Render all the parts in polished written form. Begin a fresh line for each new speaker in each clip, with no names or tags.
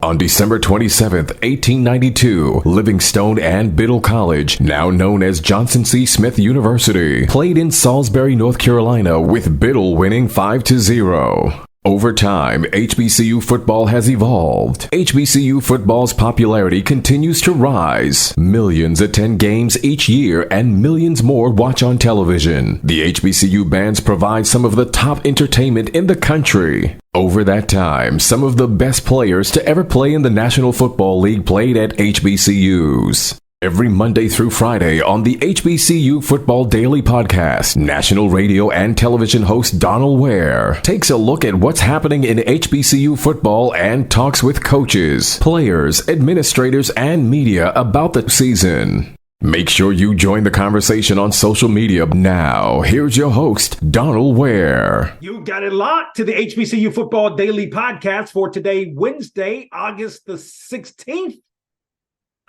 On December 27, 1892, Livingstone and Biddle College, now known as Johnson C. Smith University, played in Salisbury, North Carolina, with Biddle winning 5-0. Over time, HBCU football has evolved. HBCU football's popularity continues to rise. Millions attend games each year and millions more watch on television. The HBCU bands provide some of the top entertainment in the country. Over that time, some of the best players to ever play in the National Football League played at HBCUs. Every Monday through Friday on the HBCU Football Daily Podcast, national radio and television host Donal Ware takes a look at what's happening in HBCU football and talks with coaches, players, administrators, and media about the season. Make sure you join the conversation on social media now. Here's your host, Donal Ware.
You got it locked to the HBCU Football Daily Podcast for today, Wednesday, August the 16th.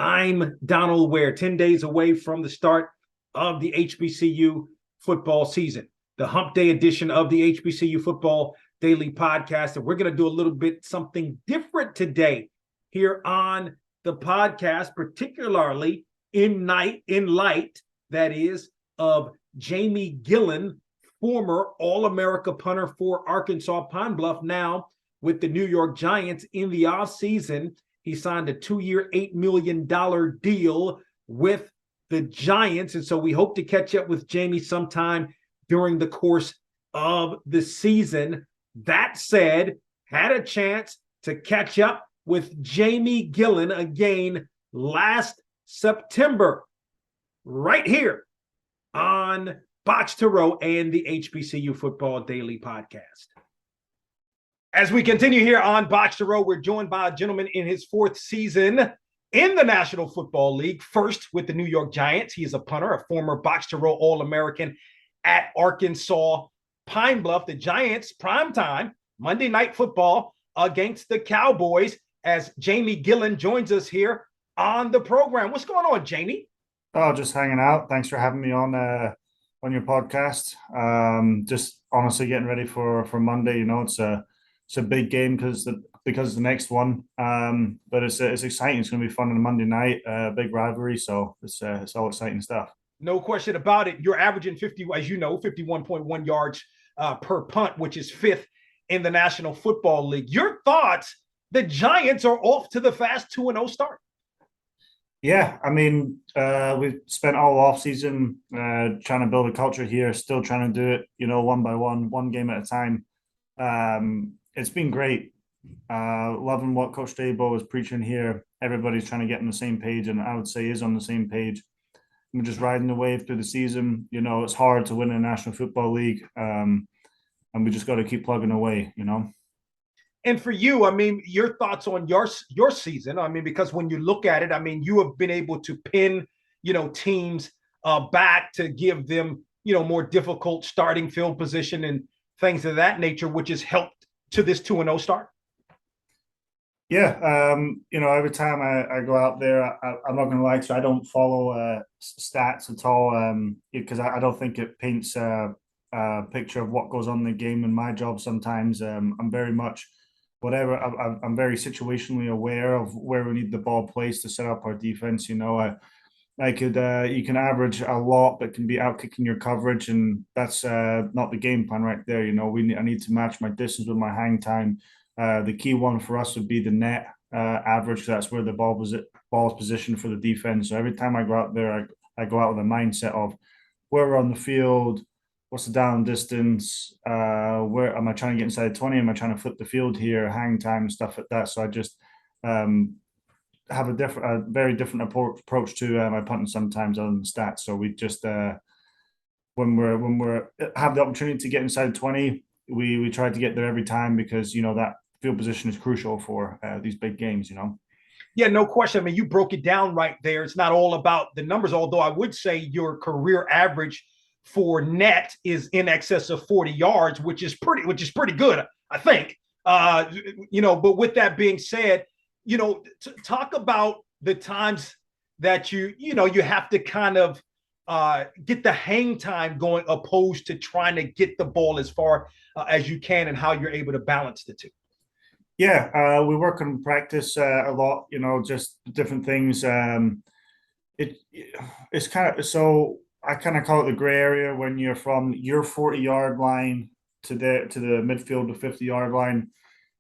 I'm Donal Ware, 10 days away from the start of the HBCU football season, the hump day edition of the HBCU Football Daily Podcast. And we're going to do a little bit something different today here on the podcast, particularly in light, that is, of Jamie Gillan, former All-America punter for Arkansas Pine Bluff, now with the New York Giants in the offseason. He signed a 2-year, $8 million deal with the Giants. And so we hope to catch up with Jamie sometime during the course of the season. That said, had a chance to catch up with Jamie Gillan again last September, right here on BOXTOROW and the HBCU Football Daily Podcast. As we continue here on BOXTOROW, we're joined by a gentleman in his fourth season in the National Football League, first with the New York Giants. He is a punter, a former BOXTOROW All-American at Arkansas Pine Bluff. The Giants, primetime, Monday Night Football against the Cowboys, as Jamie Gillan joins us here on the program. What's going on, Jamie?
Oh, just hanging out. Thanks for having me on your podcast. Just honestly getting ready for Monday. You know, it's a big game because the next one. But it's exciting. It's going to be fun on a Monday night. Big rivalry, so it's all exciting stuff.
No question about it. You're averaging 51.1 yards per punt, which is fifth in the National Football League. Your thoughts? The Giants are off to the fast 2-0 start.
Yeah, I mean, we've spent all offseason trying to build a culture here, still trying to do it, one by one game at a time. It's been great. Loving what Coach Dabo is preaching here. Everybody's trying to get on the same page, and I would say is on the same page. We're just riding the wave through the season. It's hard to win a National Football League, and we just got to keep plugging away,
And for you, I mean, your thoughts on your season? I mean, because when you look at it, I mean, you have been able to pin, teams back to give them, more difficult starting field position and things of that nature, which has helped to this 2-0 start.
Yeah, every time I go out there, I'm not going to lie to you, I don't follow stats at all because I don't think it paints a picture of what goes on in the game. In my job, sometimes I'm very much I'm very situationally aware of where we need the ball placed to set up our defense. I could you can average a lot, but can be out kicking your coverage, and that's not the game plan right there. I need to match my distance with my hang time. The key one for us would be the net average. That's where the ball is positioned for the defense. So every time I go out there, I go out with a mindset of where we're on the field. What's the down distance? Where am I trying to get inside 20? Am I trying to flip the field here? Hang time, stuff like that. So I just have a very different approach to my punting sometimes other than stats. So we just when we have the opportunity to get inside 20, we try to get there every time because that field position is crucial for these big games.
Yeah, no question. I mean, you broke it down right there. It's not all about the numbers, although I would say your career average for net is in excess of 40 yards, which is pretty good, I think. But with that being said, talk about the times that you have to kind of get the hang time going opposed to trying to get the ball as far as you can and how you're able to balance the two.
Yeah, we work on practice a lot. Just different things. It it's kind of so I kind of call it the gray area when you're from your 40-yard line to the midfield to 50-yard line.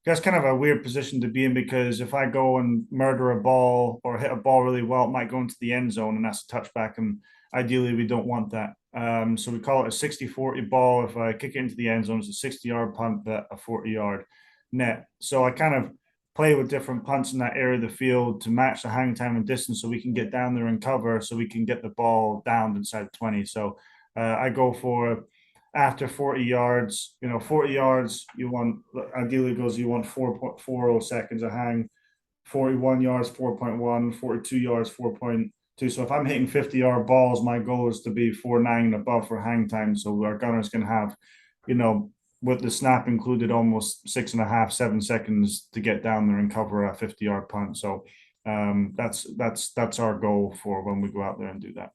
That's kind of a weird position to be in because if I go and murder a ball or hit a ball really well, it might go into the end zone and that's a touchback. And ideally, we don't want that. So we call it a 60-40 ball. If I kick it into the end zone, it's a 60-yard punt, but a 40-yard net. So I kind of play with different punts in that area of the field to match the hang time and distance so we can get down there and cover so we can get the ball down inside 20. So I go for after 40 yards, 40 yards, you want ideally goes, you want 4.40 seconds of hang, 41 yards, 4.1, 42 yards, 4.2. So if I'm hitting 50-yard balls, my goal is to be 4.9 and above for hang time. So our gunners can have, with the snap included, almost 6.5, 7 seconds to get down there and cover a 50-yard punt. So that's our goal for when we go out there and do that.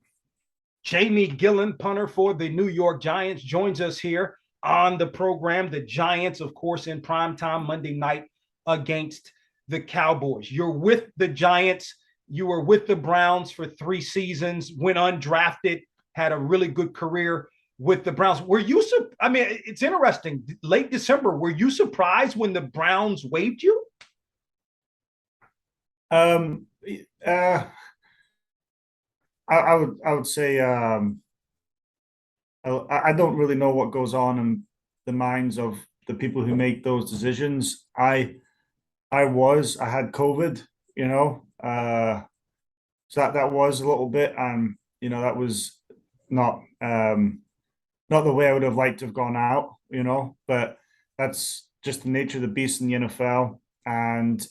Jamie Gillan, punter for the New York Giants, joins us here on the program. The Giants, of course, in primetime Monday night against the Cowboys. You're with the Giants. You were with the Browns for 3 seasons, went undrafted, had a really good career with the Browns. Were you, I mean, it's interesting. Late December, were you surprised when the Browns waived you?
I would say I don't really know what goes on in the minds of the people who make those decisions. I had COVID, so that was a little bit, and that was not not the way I would have liked to have gone out, but that's just the nature of the beast in the NFL, and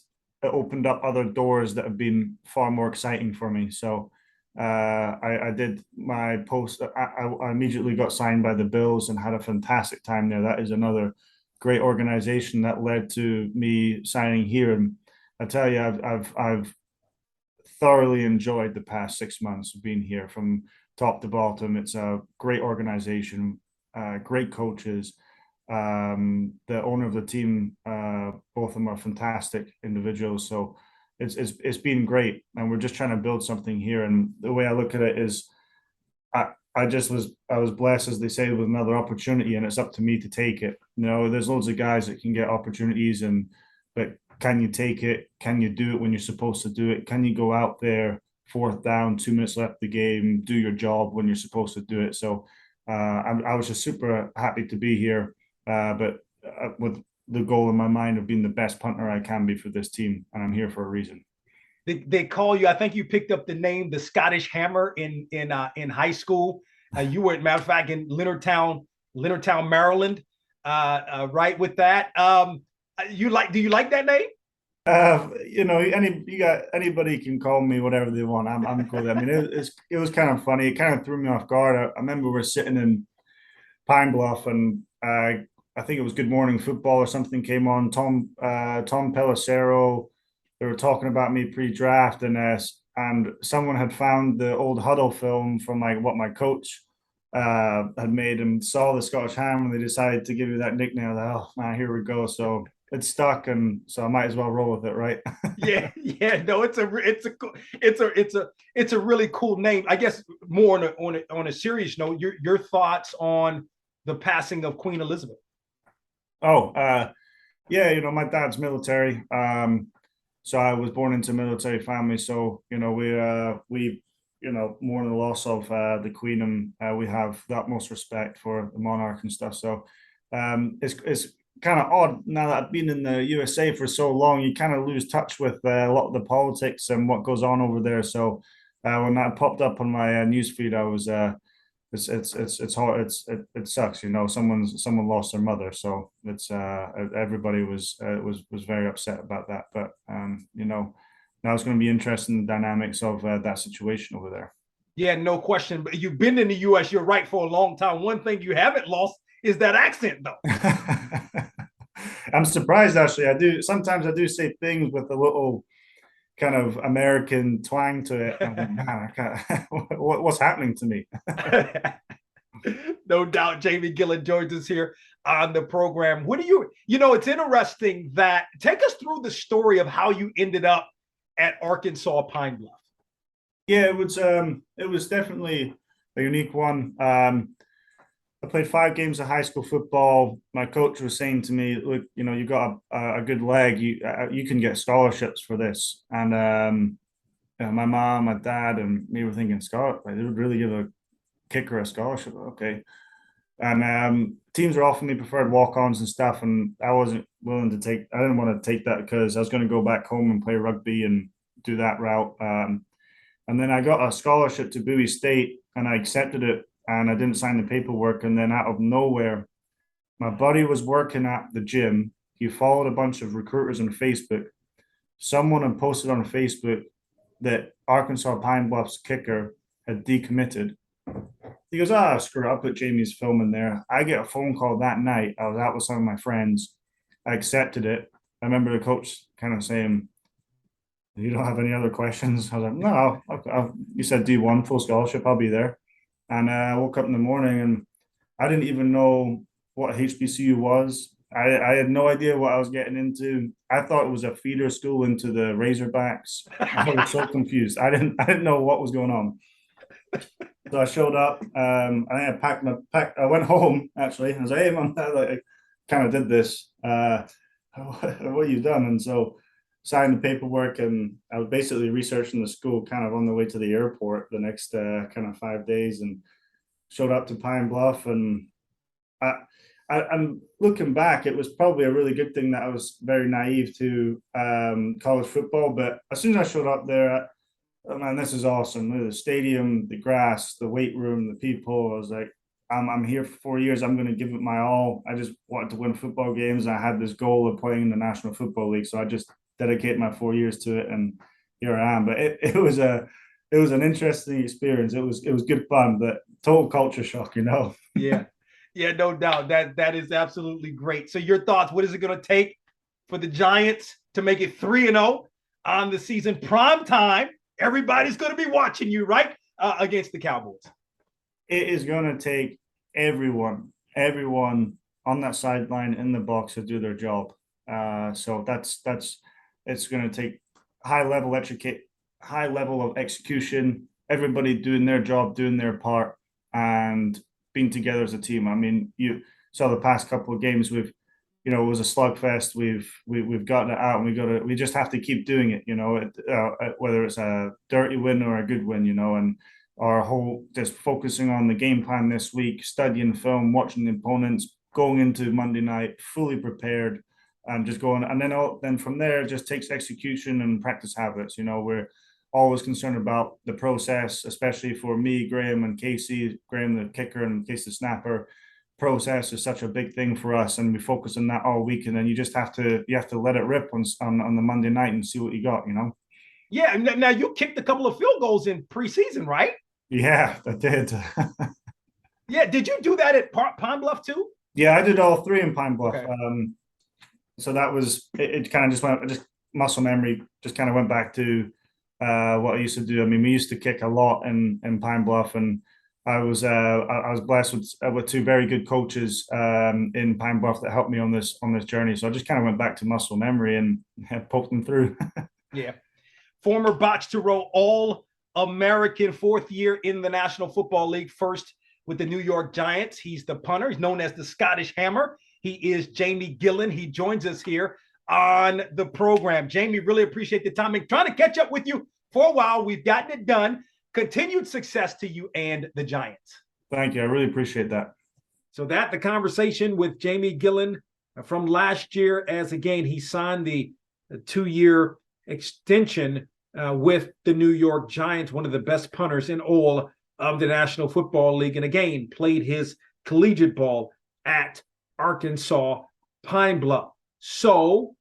it opened up other doors that have been far more exciting for me. So I did my post. I immediately got signed by the Bills and had a fantastic time there. That is another great organization that led to me signing here. And I tell you, I've thoroughly enjoyed the past 6 months of being here from top to bottom. It's a great organization, great coaches. The owner of the team, both of them are fantastic individuals. So it's been great, and we're just trying to build something here. And the way I look at it is, I was blessed, as they say, with another opportunity, and it's up to me to take it. There's loads of guys that can get opportunities, but can you take it? Can you do it when you're supposed to do it? Can you go out there, 4th down, 2 minutes left the game, do your job when you're supposed to do it? So I was just super happy to be here, but with the goal in my mind of being the best punter I can be for this team, and I'm here for a reason.
They call you. I think you picked up the name the Scottish Hammer in high school. You were, matter of fact, in Leonardtown, Maryland. Right with that. Do you like that name?
Anybody can call me whatever they want. I'm cool. I mean, it was kind of funny. It kind of threw me off guard. I remember we were sitting in Pine Bluff, and I think it was Good Morning Football or something came on. Tom Pelissero. They were talking about me pre-draft, and someone had found the old Huddle film from what my coach had made, and saw the Scottish Hammer, and they decided to give you that nickname. Like, oh man, here we go. So it's stuck, and so I might as well roll with it, right?
yeah. No, it's a really cool name. I guess more on a serious note, your thoughts on the passing of Queen Elizabeth.
Oh, yeah, my dad's military. So I was born into a military family. So, we mourn the loss of the Queen, and we have the utmost respect for the monarch and stuff. So it's kind of odd now that I've been in the USA for so long, you kind of lose touch with a lot of the politics and what goes on over there. So when that popped up on my newsfeed, I was it's hard. It sucks, someone lost their mother, so it's everybody was very upset about that. But now it's going to be interesting, the dynamics of that situation over there.
Yeah, no question. But you've been in the U.S. You're right, for a long time. One thing you haven't lost is that accent, though.
I'm surprised, actually. Sometimes I do say things with a little kind of American twang to it. Man, what's happening to me?
No doubt. Jamie Gillan joins us here on the program. What do it's interesting that take us through the story of how you ended up at Arkansas Pine Bluff.
Yeah, it was definitely a unique one. I played 5 games of high school football. My coach was saying to me, "Look, you got a good leg. You can get scholarships for this." And my mom, my dad, and me were thinking, "Scholarship? Like, they would really give a kicker a scholarship? Okay." And teams were offering me preferred walk-ons and stuff, and I wasn't willing to take. I didn't want to take that because I was going to go back home and play rugby and do that route. And then I got a scholarship to Bowie State, and I accepted it. And I didn't sign the paperwork. And then out of nowhere, my buddy was working at the gym. He followed a bunch of recruiters on Facebook. Someone had posted on Facebook that Arkansas Pine Bluff's kicker had decommitted. He goes, screw it, I'll put Jamie's film in there. I get a phone call that night. I was out with some of my friends. I accepted it. I remember the coach kind of saying, "You don't have any other questions?" I was like, "No, you said D1, full scholarship, I'll be there." And I woke up in the morning and I didn't even know what HBCU was. I had no idea what I was getting into. I thought it was a feeder school into the Razorbacks. I was so confused. I didn't know what was going on. So I showed up. I I went home actually. I was like, "Hey, Mom, I kind of did this. What have you done?" And so signed the paperwork, and I was basically researching the school kind of on the way to the airport the next kind of 5 days, and showed up to Pine Bluff. And I'm looking back, it was probably a really good thing that I was very naive to college football. But as soon as I showed up there, oh man, this is awesome. The stadium, the grass, the weight room, the people. I was like, I'm here for 4 years. I'm going to give it my all. I just wanted to win football games. I had this goal of playing in the National Football League. So I just dedicate my 4 years to it, and here I am. But it was an interesting experience. It was good fun, but total culture shock,
Yeah, no doubt. That is absolutely great. So your thoughts? What is it going to take for the Giants to make it 3-0 on the season? Prime time. Everybody's going to be watching you, right? Against the Cowboys.
It is going to take everyone on that sideline in the box to do their job. So that's it's going to take high level of execution, everybody doing their job, doing their part, and being together as a team. I mean, you saw the past couple of games. It was a slugfest. We've gotten it out, and we just have to keep doing it. Whether it's a dirty win or a good win. And our whole just focusing on the game plan this week, studying film, watching the opponents, going into Monday night fully prepared. And just going, and then from there, it just takes execution and practice habits. We're always concerned about the process, especially for me, Graham, and Casey. Graham, the kicker, and Casey, the snapper. Process is such a big thing for us, and we focus on that all week. And then you have to let it rip on the Monday night and see what you got.
Yeah. Now you kicked a couple of field goals in preseason, right?
Yeah, I did.
Yeah. Did you do that at Pine Bluff too?
Yeah, I did all 3 in Pine Bluff.
Okay.
So that was it. Kind of just muscle memory. Just kind of went back to what I used to do. I mean, we used to kick a lot in Pine Bluff, and I was blessed with 2 very good coaches in Pine Bluff that helped me on this journey. So I just kind of went back to muscle memory and poked them through.
Yeah, former BOXTOROW All-American, 4th year in the National Football League, first with the New York Giants. He's the punter. He's known as the Scottish Hammer. He is Jamie Gillan. He joins us here on the program. Jamie, really appreciate the time. I'm trying to catch up with you for a while. We've gotten it done. Continued success to you and the Giants.
Thank you. I really appreciate that.
So the conversation with Jamie Gillan from last year, as again, he signed the 2-year extension with the New York Giants, one of the best punters in all of the National Football League, and again, played his collegiate ball at Arkansas Pine Bluff. So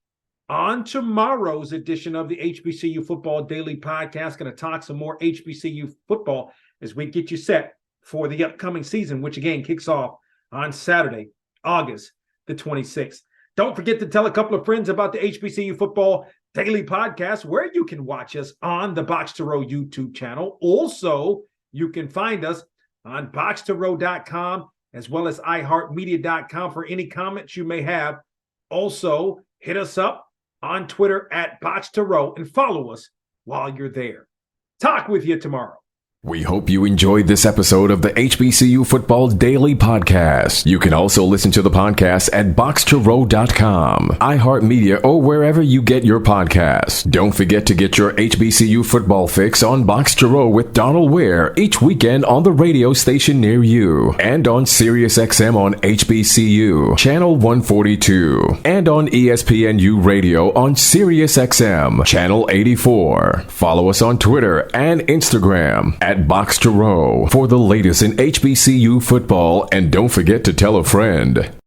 on tomorrow's edition of the HBCU Football Daily Podcast, going to talk some more HBCU football as we get you set for the upcoming season, which again kicks off on Saturday, August the 26th. Don't forget to tell a couple of friends about the HBCU Football Daily Podcast, where you can watch us on the BOXTOROW YouTube channel. Also, you can find us on BOXTOROW.com as well as iHeartMedia.com for any comments you may have. Also, hit us up on Twitter at BOXTOROW and follow us while you're there. Talk with you tomorrow.
We hope you enjoyed this episode of the HBCU Football Daily Podcast. You can also listen to the podcast at BOXTOROW.com, iHeartMedia, or wherever you get your podcasts. Don't forget to get your HBCU football fix on BOXTOROW with Donal Ware each weekend on the radio station near you, and on SiriusXM on HBCU, Channel 142, and on ESPNU Radio on SiriusXM, Channel 84. Follow us on Twitter and Instagram at BOXTOROW for the latest in HBCU football, and don't forget to tell a friend.